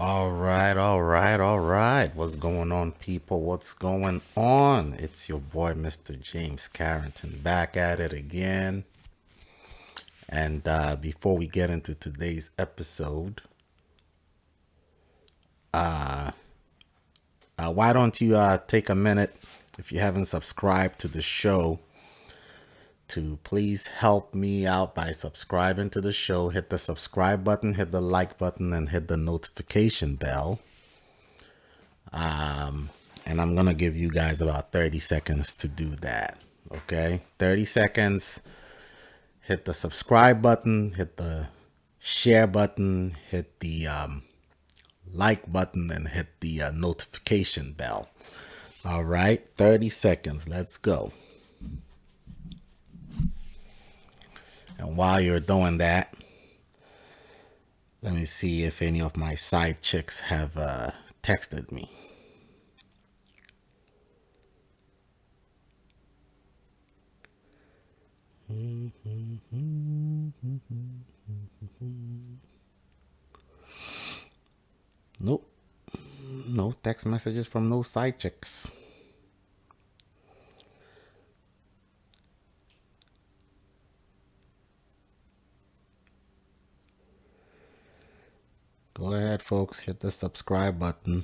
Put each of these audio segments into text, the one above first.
All right. What's going on, people? What's going on? It's your boy, Mr. James Carrington, back at it again. And before we get into today's episode, why don't you take a minute, if you haven't subscribed to the show, to please help me out by subscribing to the show. Hit the subscribe button, hit the like button, and hit the notification bell. And I'm going to give you guys about 30 seconds to do that. Okay? 30 seconds. Hit the subscribe button, hit the share button, hit the like button, and hit the notification bell. All right? 30 seconds. Let's go. And while you're doing that, let me see if any of my side chicks have texted me. Nope. No text messages from no side chicks. Go ahead, folks. Hit the subscribe button.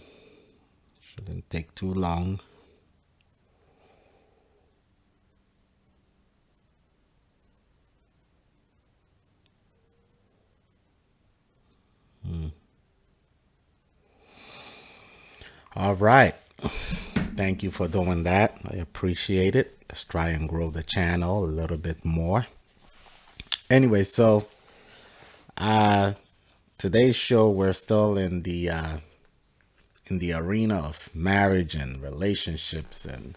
Shouldn't take too long. All right. Thank you for doing that. I appreciate it. Let's try and grow the channel a little bit more. Anyway, so today's show, we're still in the arena of marriage and relationships, and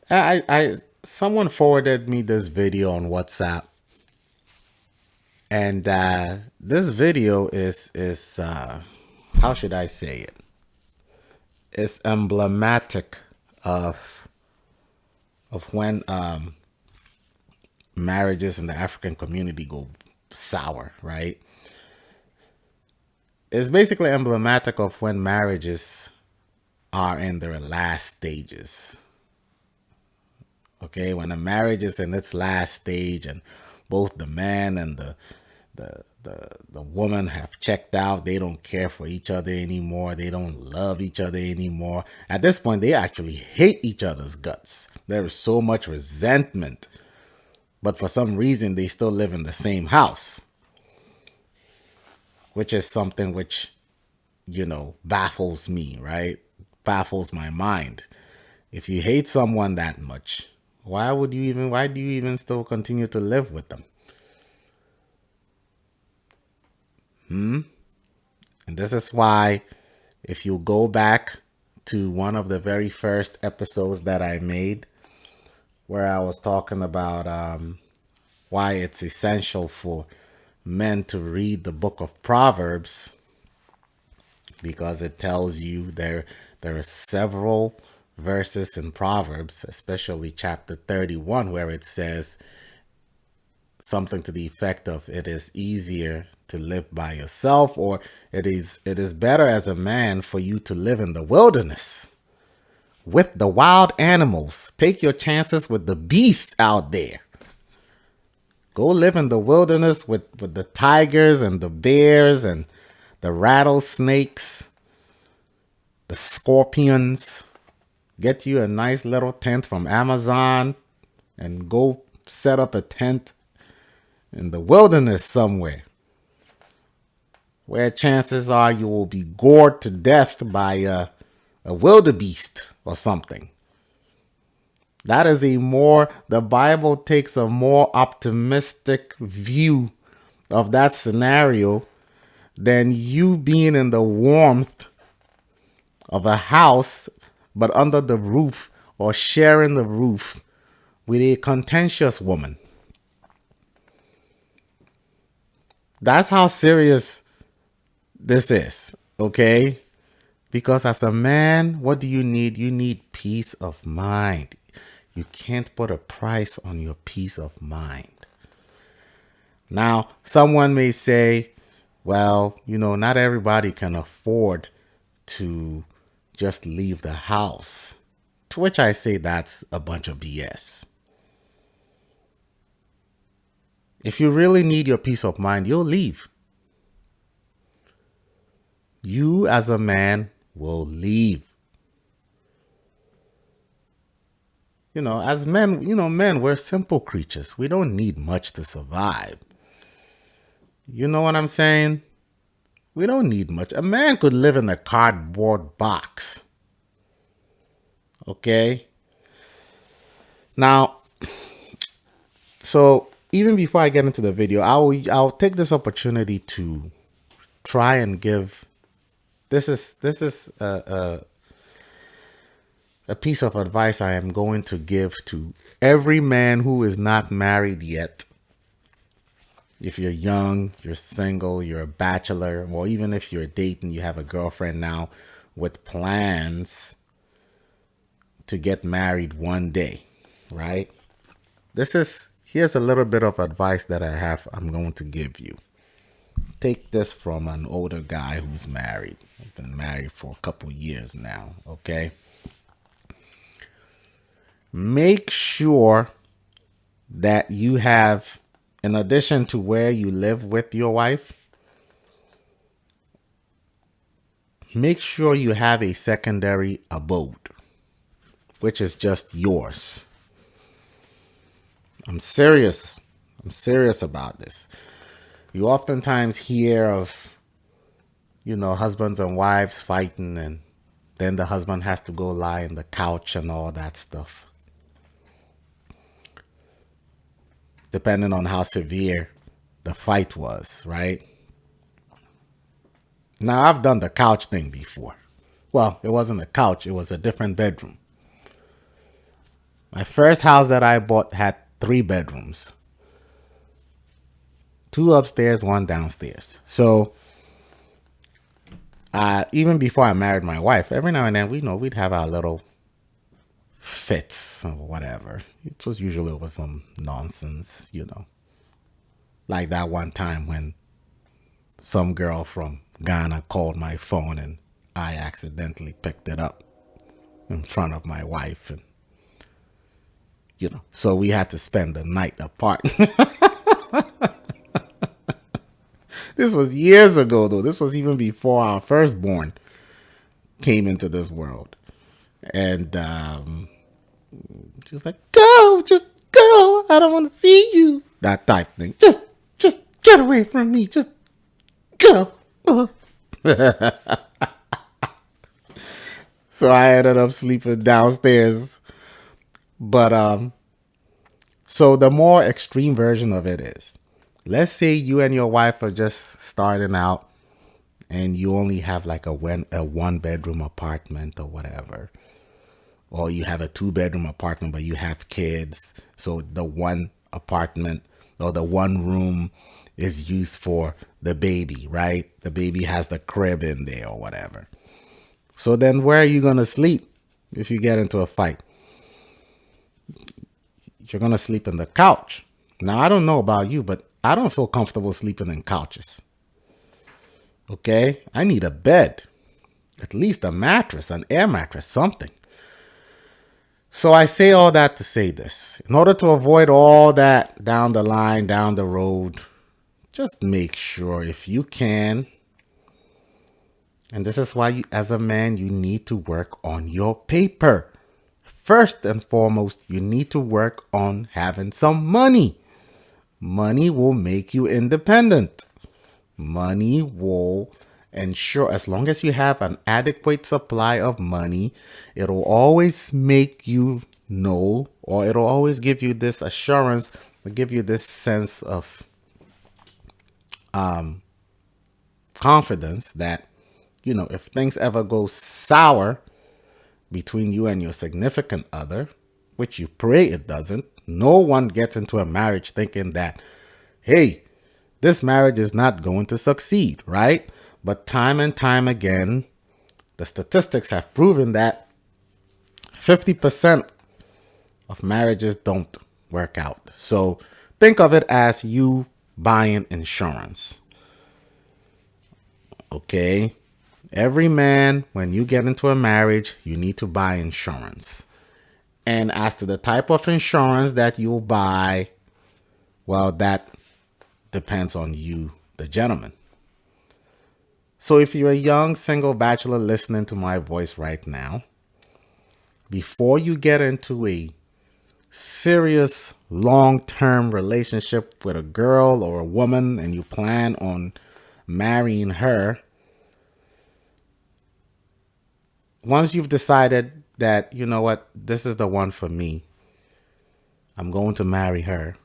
I someone forwarded me this video on WhatsApp, and this video is how should I say it? It's emblematic of when marriages in the African community go sour, right? It's basically emblematic of when marriages are in their last stages. Okay, when a marriage is in its last stage and both the man and the woman have checked out, they don't care for each other anymore, they don't love each other anymore. At this point, they actually hate each other's guts. There is so much resentment, but for some reason, they still live in the same house, which is something which, baffles me, right? Baffles my mind. If you hate someone that much, why do you even still continue to live with them? And this is why, if you go back to one of the very first episodes that I made, where I was talking about why it's essential for men to read the book of Proverbs, because it tells you there are several verses in Proverbs, especially chapter 31, where it says something to the effect of, it is easier to live by yourself, or it is better as a man for you to live in the wilderness with the wild animals. Take your chances with the beasts out there. Go live in the wilderness with the tigers and the bears and the rattlesnakes, the scorpions. Get you a nice little tent from Amazon and go set up a tent in the wilderness somewhere, where chances are you will be gored to death by a wildebeest or something. That is the Bible takes a more optimistic view of that scenario than you being in the warmth of a house, but under the roof or sharing the roof with a contentious woman. That's how serious this is, okay? Because as a man, what do you need? You need peace of mind. You can't put a price on your peace of mind. Now, someone may say, Well, not everybody can afford to just leave the house. To which I say that's a bunch of BS. If you really need your peace of mind, you'll leave. You as a man will leave. As men, men, we're simple creatures. We don't need much to survive. You know what I'm saying? We don't need much. A man could live in a cardboard box. Okay? Now, so even before I get into the video, I'll take this opportunity to try and give this is a piece of advice I am going to give to every man who is not married yet. If you're young, you're single, you're a bachelor, or even if you're dating, you have a girlfriend now with plans to get married one day, right? Here's a little bit of advice that I'm going to give you. Take this from an older guy who's married. I've been married for a couple years now, okay? Make sure that you have, in addition to where you live with your wife, make sure you have a secondary abode, which is just yours. I'm serious. I'm serious about this. You oftentimes hear of, husbands and wives fighting, and then the husband has to go lie on the couch and all that stuff. Depending on how severe the fight was, right? Now, I've done the couch thing before. Well, it wasn't a couch, it was a different bedroom. My first house that I bought had 3 bedrooms. 2 upstairs, 1 downstairs. So, even before I married my wife, every now and then, we'd have our little fits or whatever. It was usually over some nonsense, Like that one time when some girl from Ghana called my phone and I accidentally picked it up in front of my wife, and so we had to spend the night apart. This was years ago, though. This was even before our firstborn came into this world. And she was like, "Go, just go. I don't want to see you." That type thing. Just get away from me. Just go. So I ended up sleeping downstairs. But so the more extreme version of it is, let's say you and your wife are just starting out and you only have like a 1-bedroom apartment or whatever. Or you have a 2-bedroom apartment, but you have kids. So the one apartment or the one room is used for the baby, right? The baby has the crib in there or whatever. So then where are you going to sleep if you get into a fight? You're going to sleep in the couch. Now, I don't know about you, but I don't feel comfortable sleeping in couches. Okay? I need a bed. At least a mattress, an air mattress, something. So I say all that to say this. In order to avoid all that down the line, down the road, just make sure if you can, and this is why you, as a man, you need to work on your paper. First and foremost, you need to work on having some money. Money will make you independent. Money will ensure, as long as you have an adequate supply of money, it'll always make you know, or it'll always give you this assurance, give you this sense of confidence that, if things ever go sour between you and your significant other, which you pray it doesn't, no one gets into a marriage thinking that, hey, this marriage is not going to succeed, right? But time and time again, the statistics have proven that 50% of marriages don't work out. So think of it as you buying insurance. Okay. Every man, when you get into a marriage, you need to buy insurance. And as to the type of insurance that you'll buy, well, that depends on you, the gentleman. So if you're a young single bachelor listening to my voice right now, before you get into a serious long-term relationship with a girl or a woman and you plan on marrying her, once you've decided that, you know what, this is the one for me, I'm going to marry her,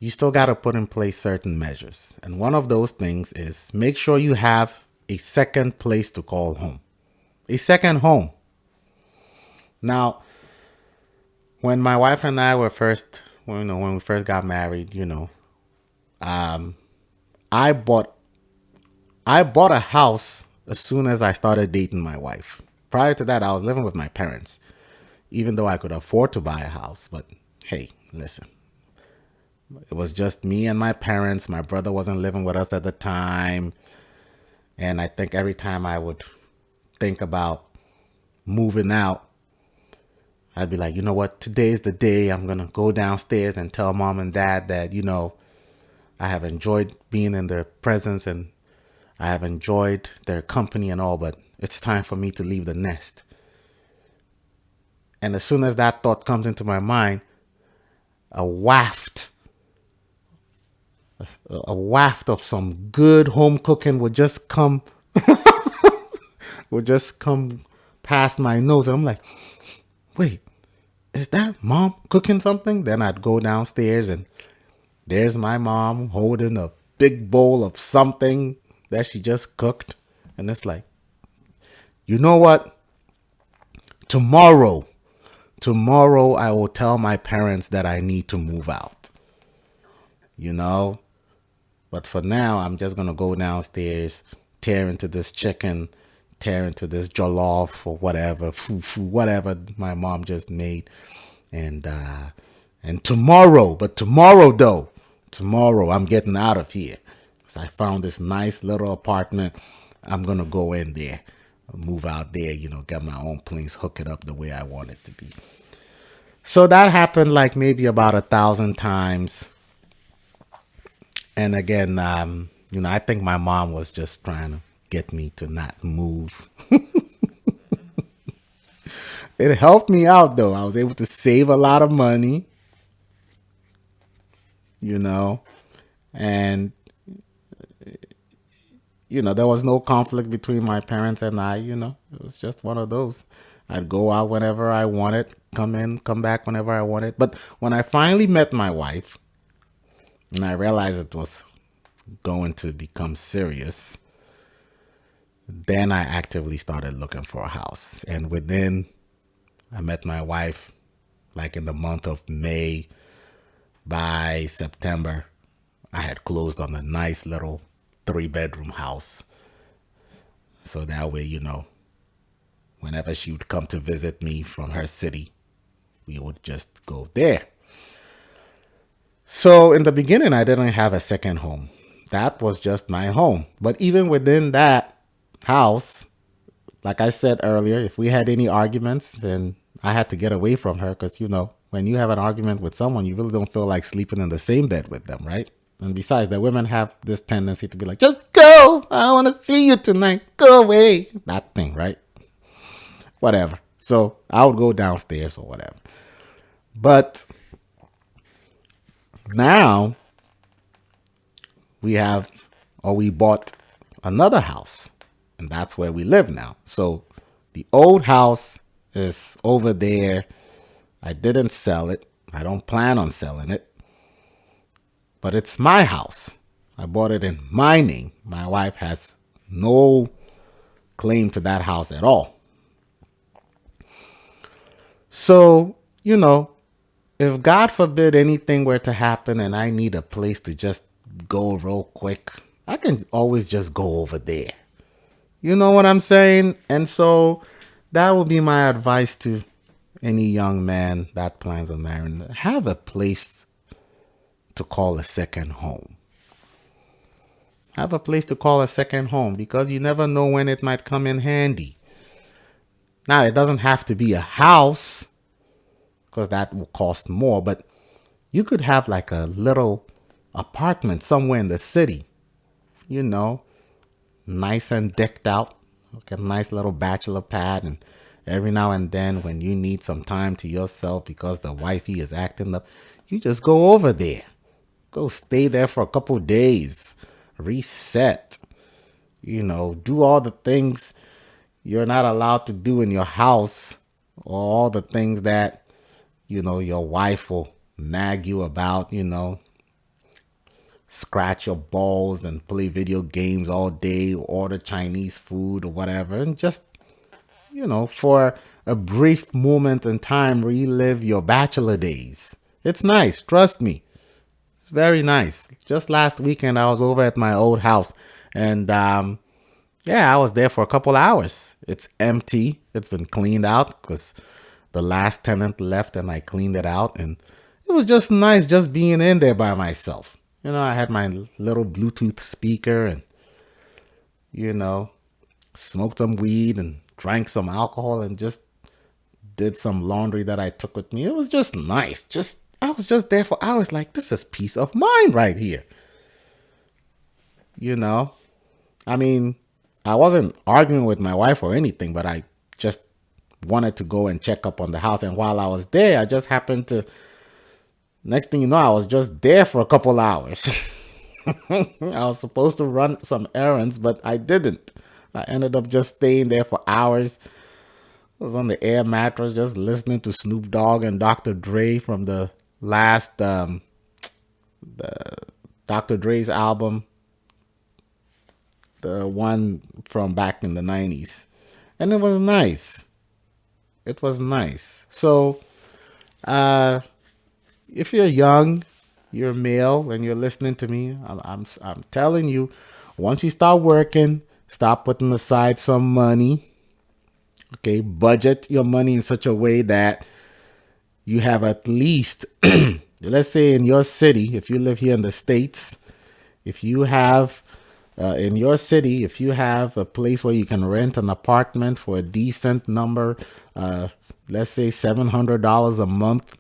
you still got to put in place certain measures. And one of those things is make sure you have a second place to call home, a second home. Now, when my wife and I were when we first got married, I bought I bought a house as soon as I started dating my wife. Prior to that, I was living with my parents, even though I could afford to buy a house. But hey, listen, it was just me and my parents. My brother wasn't living with us at the time. And I think every time I would think about moving out, I'd be like, you know what? Today's the day I'm going to go downstairs and tell mom and dad that, I have enjoyed being in their presence and I have enjoyed their company and all, but it's time for me to leave the nest. And as soon as that thought comes into my mind, a waft, a waft of some good home cooking would just come past my nose. And I'm like, wait, is that mom cooking something? Then I'd go downstairs and there's my mom holding a big bowl of something that she just cooked. And it's like, you know what? Tomorrow I will tell my parents that I need to move out. You know? But for now, I'm just going to go downstairs, tear into this chicken, tear into this jollof or whatever, fufu, whatever my mom just made. And tomorrow I'm getting out of here. So I found this nice little apartment. I'm going to go in there, move out there, get my own place, hook it up the way I want it to be. So that happened like maybe about 1,000 times. And again, I think my mom was just trying to get me to not move. It helped me out though. I was able to save a lot of money, and there was no conflict between my parents and I. It was just one of those. I'd go out whenever I wanted, come back whenever I wanted. But when I finally met my wife and I realized it was going to become serious, then I actively started looking for a house. And I met my wife like in the month of May. By September, I had closed on a nice little 3-bedroom house. So that way, whenever she would come to visit me from her city, we would just go there. So in the beginning, I didn't have a second home. That was just my home. But even within that house, like I said earlier, if we had any arguments, then I had to get away from her because, when you have an argument with someone, you really don't feel like sleeping in the same bed with them, right? And besides, the women have this tendency to be like, just go. I don't want to see you tonight. Go away. That thing, right? Whatever. So I would go downstairs or whatever. But now we bought another house. And that's where we live now. So the old house is over there. I didn't sell it. I don't plan on selling it. But it's my house. I bought it in my name. My wife has no claim to that house at all. So, if God forbid anything were to happen and I need a place to just go real quick, I can always just go over there. You know what I'm saying? And so that would be my advice to any young man that plans on marrying. Have a place to call a second home. Have a place to call a second home because you never know when it might come in handy. Now, it doesn't have to be a house because that will cost more, but you could have like a little apartment somewhere in the city, you know, nice and decked out, like a nice little bachelor pad. And every now and then, when you need some time to yourself because the wifey is acting up, you just go over there. Go stay there for a couple days, reset, do all the things you're not allowed to do in your house, or all the things that, your wife will nag you about, scratch your balls and play video games all day, order Chinese food or whatever, and just, for a brief moment in time, relive your bachelor days. It's nice, trust me. It's very nice. Just last weekend, I was over at my old house, and yeah, I was there for a couple hours. It's empty. It's been cleaned out because the last tenant left and I cleaned it out. And it was just nice just being in there by myself. I had my little Bluetooth speaker and, smoked some weed and drank some alcohol and just did some laundry that I took with me. It was just nice. I was just there for hours like, this is peace of mind right here. I mean, I wasn't arguing with my wife or anything, but I just wanted to go and check up on the house. And while I was there, I just happened to, next thing you know, I was just there for a couple hours. I was supposed to run some errands, but I didn't. I ended up just staying there for hours. I was on the air mattress just listening to Snoop Dogg and Dr. Dre from the last the Dr. Dre's album, the one from back in the 90s. And it was nice. It was nice. So, if you're young, you're male, and you're listening to me, I'm telling you, once you start working, start putting aside some money. Okay, budget your money in such a way that you have at least, let's say in your city, if you live here in the States, if you have in your city, if you have a place where you can rent an apartment for a decent number, let's say $700 a month,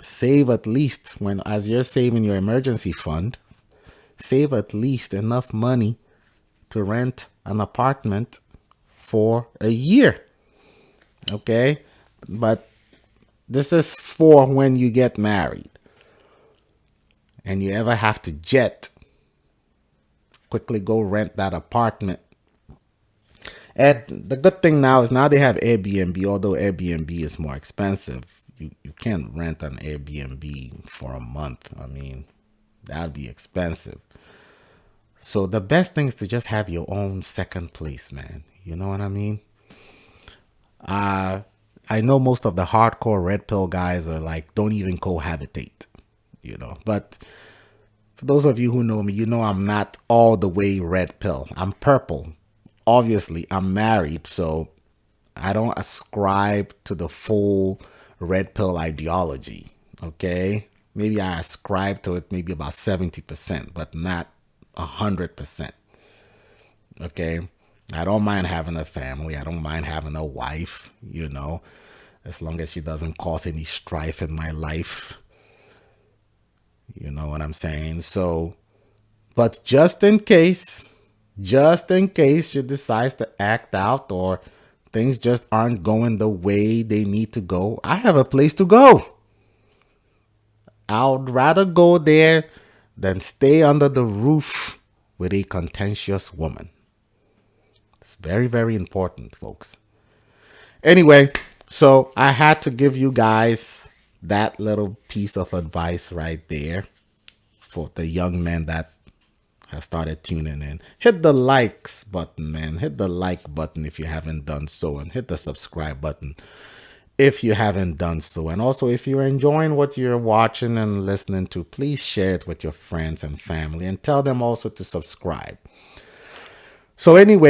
save at least as you're saving your emergency fund, save at least enough money to rent an apartment for a year. Okay. But this is for when you get married and you ever have to quickly go rent that apartment. And the good thing now is now they have Airbnb, although Airbnb is more expensive. You can't rent an Airbnb for a month. I mean, that'd be expensive. So the best thing is to just have your own second place, man. You know what I mean? I know most of the hardcore red pill guys are like, don't even cohabitate, but for those of you who know me, I'm not all the way red pill. I'm purple. Obviously, I'm married, so I don't ascribe to the full red pill ideology. Okay. Maybe I ascribe to it maybe about 70%, but not 100%. Okay. I don't mind having a family. I don't mind having a wife, as long as she doesn't cause any strife in my life. You know what I'm saying? So, but just in case she decides to act out or things just aren't going the way they need to go, I have a place to go. I would rather go there than stay under the roof with a contentious woman. It's very, very important, folks. Anyway, so I had to give you guys that little piece of advice right there for the young men that have started tuning in. Hit the likes button, man. Hit the like button if you haven't done so, and hit the subscribe button if you haven't done so. And also, if you're enjoying what you're watching and listening to, please share it with your friends and family and tell them also to subscribe. So anyway,